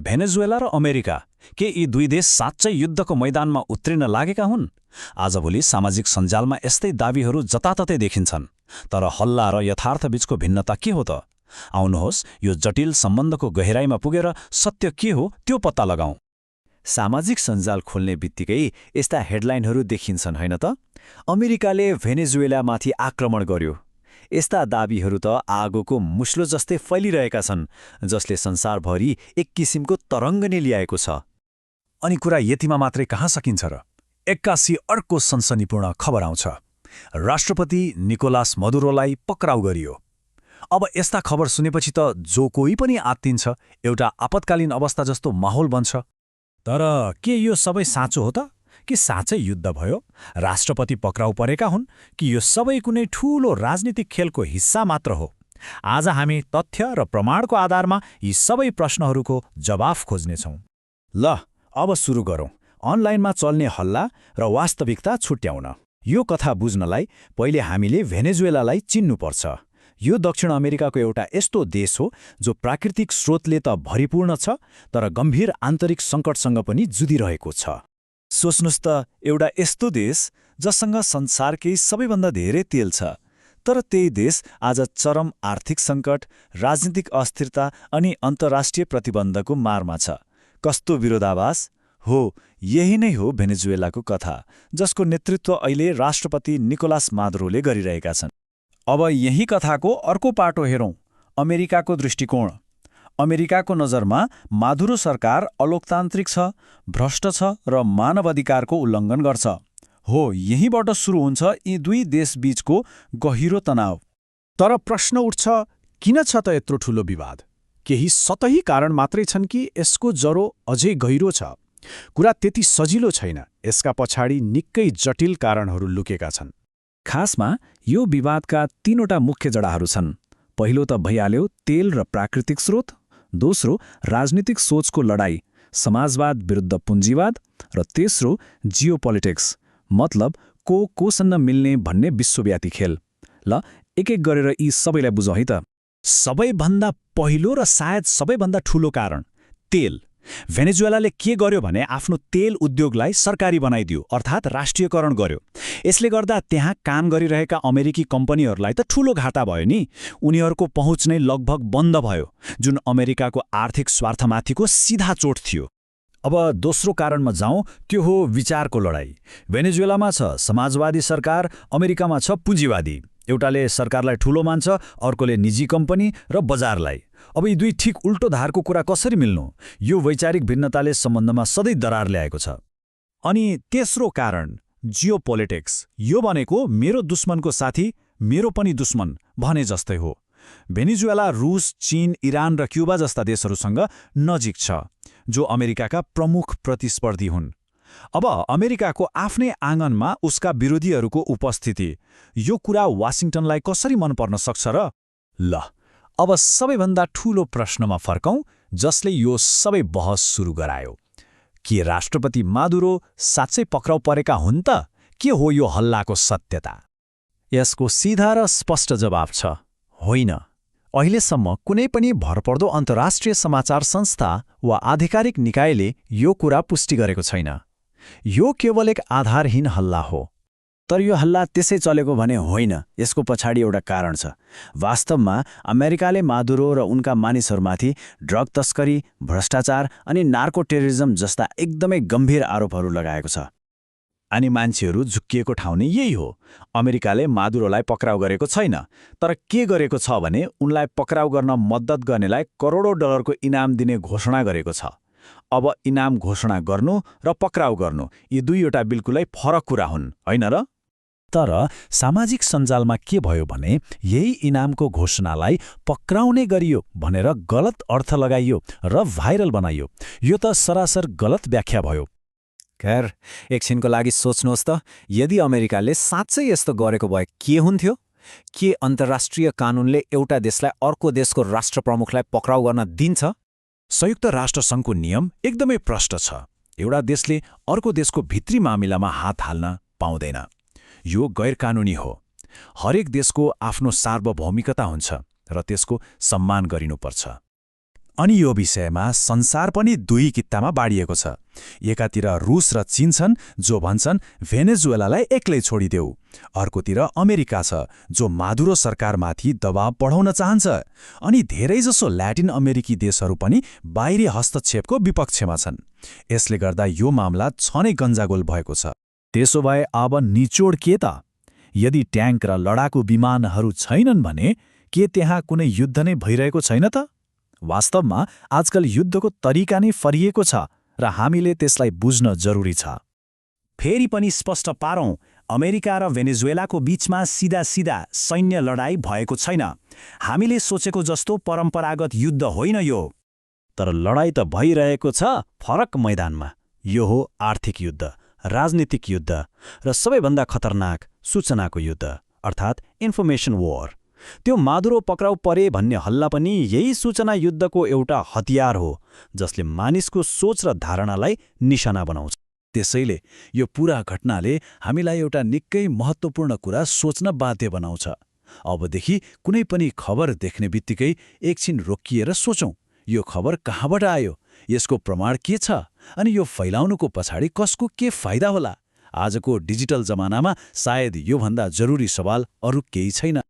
भेनेजुएला र अमेरिका के यी दुई देश साँच्चै युद्धको मैदानमा उत्रिन लागेका हुन्? आजभोलि सामाजिक सञ्जालमा यस्तै दाबीहरू जताततै देखिन्छन्। तर हल्ला र यथार्थबीचको भिन्नता के हो त? आउनुहोस् यो जटिल सम्बन्धको गहिराईमा पुगेर सत्य के हो त्यो पत्ता लगाऊं। सामाजिक सञ्जाल खोल्ने बित्तिकै यस्ता हेडलाइनहरू देखिन्छन् हैन त? अमेरिकाले भेनेजुएलामाथि आक्रमण गर्यो। यस्ता दाबीहरू त आगोको मुस्लो जस्तै फैलिरहेका छन्, जसले संसारभरि एक किसिमको तरङ्ग नै ल्याएको छ। अनि कुरा यतिमा मात्रै कहाँ सकिन्छ र? एक्कासी अर्को सनसनीपूर्ण खबर आउँछ। राष्ट्रपति निकोलास मदुरोलाई पक्राउ गरियो। अब यस्ता खबर सुनेपछि त जो कोही पनि आत्तिन्छ, एउटा आपतकालीन अवस्था जस्तो माहौल बन्छ। तर के यो सबै साँचो हो त? कि साँच्चै युद्ध भयो? राष्ट्रपति पक्राउ परेका हुन् कि यो सबै कुनै ठूलो राजनीतिक खेलको हिस्सा मात्र हो? आज हामी तथ्य र प्रमाणको आधारमा यी सबै प्रश्नहरूको जवाफ खोज्नेछौँ। ल अब सुरु गरौँ अनलाइनमा चल्ने हल्ला र वास्तविकता छुट्याउन। यो कथा बुझ्नलाई पहिले हामीले भेनेजुएलालाई चिन्नुपर्छ। यो दक्षिण अमेरिकाको एउटा यस्तो देश हो जो प्राकृतिक स्रोतले त भरिपूर्ण छ, तर गम्भीर आन्तरिक सङ्कटसँग पनि जुधिरहेको छ। सोच्नुस् त, एउटा यस्तो देश जससँग संसारकै सबैभन्दा धेरै तेल छ, तर त्यही देश आज चरम आर्थिक सङ्कट, राजनीतिक अस्थिरता अनि अन्तर्राष्ट्रिय प्रतिबन्धको मारमा छ। कस्तो विरोधाभास हो! यही नै हो भेनेजुएलाको कथा, जसको नेतृत्व अहिले राष्ट्रपति निकोलास मादुरोले गरिरहेका छन्। अब यही कथाको अर्को पाटो हेरौँ, अमेरिकाको दृष्टिकोण। अमेरिकाको नजरमा मादुरो सरकार अलोकतान्त्रिक छ, भ्रष्ट छ र मानवाधिकारको उल्लङ्घन गर्छ। हो, यहीँबाट सुरु हुन्छ यी दुई देशबीचको गहिरो तनाव। तर प्रश्न उठ्छ, किन छ त यत्रो ठूलो विवाद? केही सतही कारण मात्रै छन् कि यसको जरो अझै गहिरो छ? कुरा त्यति सजिलो छैन। यसका पछाडि निकै जटिल कारणहरू लुकेका छन्। खासमा यो विवादका तीनवटा मुख्य जडाहरू छन्। पहिलो त भइहाल्यो तेल र प्राकृतिक स्रोत, दोस्रो राजनीतिक सोचको लडाई, समाजवाद विरुद्ध पुँजीवाद, र तेस्रो जियोपोलिटिक्स, मतलब कोसँग मिल्ने भन्ने विश्वव्यापी खेल। ल एक एक गरेर यी सबैलाई बुझौँ है त। सबैभन्दा पहिलो र सायद सबैभन्दा ठूलो कारण, तेल। भेनेजुएलाले के गर्यो भने आफ्नो तेल उद्योगलाई सरकारी बनाइदियो, अर्थात् राष्ट्रियकरण गर्यो। यसले गर्दा त्यहाँ काम गरिरहेका अमेरिकी कम्पनीहरूलाई त ठूलो घाटा भयो नि। उनीहरूको पहुँच नै लगभग बन्द भयो, जुन अमेरिकाको आर्थिक स्वार्थमाथिको सिधा चोट थियो। अब दोस्रो कारणमा जाउँ, त्यो हो विचारको लडाई। भेनेजुएलामा छ समाजवादी सरकार, अमेरिकामा छ पुँजीवादी। एउटाले सरकारलाई ठूलो मान्छ, अर्कोले निजी कम्पनी र बजारलाई। अब यी दुई ठिक उल्टो धारको कुरा कसरी मिल्नु? यो वैचारिक भिन्नताले सम्बन्धमा सधैँ दरार ल्याएको छ। अनि तेस्रो कारण, जियोपोलिटिक्स। यो भनेको मेरो दुश्मनको साथी मेरो पनि दुश्मन भने जस्तै हो। भेनेजुएला रुस, चीन, इरान र क्युबा जस्ता देशहरूसँग नजिक छ, जो अमेरिकाका प्रमुख प्रतिस्पर्धी हुन्। अब अमेरिकाको आफ्नै आँगनमा उसका विरोधीहरूको उपस्थिति, यो कुरा वाशिंटनलाई कसरी मन पर्न सक्छ र? ल अब सबैभन्दा ठूलो प्रश्नमा फर्कौं, जसले यो सबै बहस सुरु गरायो। के राष्ट्रपति मादुरो साँच्चै पक्राउ परेका हुन् त? के हो यो हल्लाको सत्यता? यसको सिधा र स्पष्ट जवाब छ, होइन। अहिलेसम्म कुनै पनि भरपर्दो अन्तर्राष्ट्रिय समाचार संस्था वा आधिकारिक निकायले यो कुरा पुष्टि गरेको छैन। यो केवल एक आधारहीन हल्ला हो। तर यो हल्ला त्यसै चलेको भने होइन, यसको पछाडि एउटा कारण छ। वास्तवमा अमेरिकाले मादुरो र उनका मानिसहरूमाथि ड्रग तस्करी, भ्रष्टाचार अनि नार्को टेररिज्म जस्ता एकदमै गम्भीर आरोपहरू लगाएको छ। अनि मान्छेहरू झुक्किएको ठाउँ नै यही हो। अमेरिकाले मादुरोलाई पक्राउ गरेको छैन, तर के गरेको छ भने उनलाई पक्राउ गर्न मद्दत गर्नेलाई करोडौं डलरको इनाम दिने घोषणा गरेको छ। अब इनाम घोषणा गर्नु र पक्राउ गर्नु, यी दुईवटा बिल्कुलै फरक कुरा हुन्, होइन र? तर सामाजिक सञ्जालमा के भयो भने यही इनामको घोषणालाई पक्राउ नै गरियो भनेर गलत अर्थ लगाइयो र भाइरल बनाइयो। यो त सरासर गलत व्याख्या भयो। खैर, एकछिनको लागि सोच्नुहोस् त, यदि अमेरिकाले साँच्चै यस्तो गरेको भए के हुन्थ्यो? के अन्तर्राष्ट्रिय कानुनले एउटा देशलाई अर्को देशको राष्ट्रप्रमुखलाई पक्राउ गर्न दिन्छ? संयुक्त राष्ट्रसङ्घको नियम एकदमै प्रष्ट छ। एउटा देशले अर्को देशको भित्री मामिलामा हात हाल्न पाउँदैन। यो गैरकानुनी हो। हरेक देशको आफ्नो सार्वभौमिकता हुन्छ र त्यसको सम्मान गरिनुपर्छ। अनि यो विषयमा संसार पनि दुई कित्तामा बाडिएको छ। एकातिर रुस र चीन छन् जो भन्छन् भेनेजुएलालाई एक्लै छोडिदेऊ। अर्कोतिर अमेरिका छ जो मादुरो सरकारमाथि दबाव बढाउन चाहन्छ। अनि धेरैजसो ल्याटिन अमेरिकी देशहरू पनि बाहिरी हस्तक्षेपको विपक्षमा छन्। यसले गर्दा यो मामला छनै गन्जागोल भएको छ। त्यसो भए अब निचोड के त? यदि ट्याङ्क र लडाकु विमानहरू छैनन् भने के त्यहाँ कुनै युद्ध नै भइरहेको छैन त? वास्तवमा आजकल युद्धको तरिका नै फरिएको छ र हामीले त्यसलाई बुझ्न जरुरी छ। फेरि पनि स्पष्ट पारौं, अमेरिका र भेनेजुएलाको बीचमा सिधा सैन्य लडाई भएको छैन। हामीले सोचेको जस्तो परम्परागत युद्ध होइन यो। तर लडाईँ त भइरहेको छ फरक मैदानमा। यो हो आर्थिक युद्ध, राजनीतिक युद्ध र सबैभन्दा खतरनाक सूचनाको युद्ध, अर्थात् इन्फर्मेसन वॉर। त्यो मादुरो पक्राउ परे भन्ने हल्ला पनि यही सूचना युद्धको एउटा हतियार हो जसले मानिसको सोच र धारणालाई निशाना बनाउँछ। त्यसैले यो पूरा घटनाले हामीलाई एउटा निकै महत्त्वपूर्ण कुरा सोच्न बाध्य बनाउँछ। अबदेखि कुनै पनि खबर देख्ने बित्तिकै एकछिन रोकिएर सोचौं, यो खबर कहाँबाट आयो, यसको प्रमाण के छ, अनि यो फैलाउनुको पछाडि कसको के फाइदा होला? आजको डिजिटल जमानामा सायद योभन्दा जरुरी सवाल अरू केही छैन।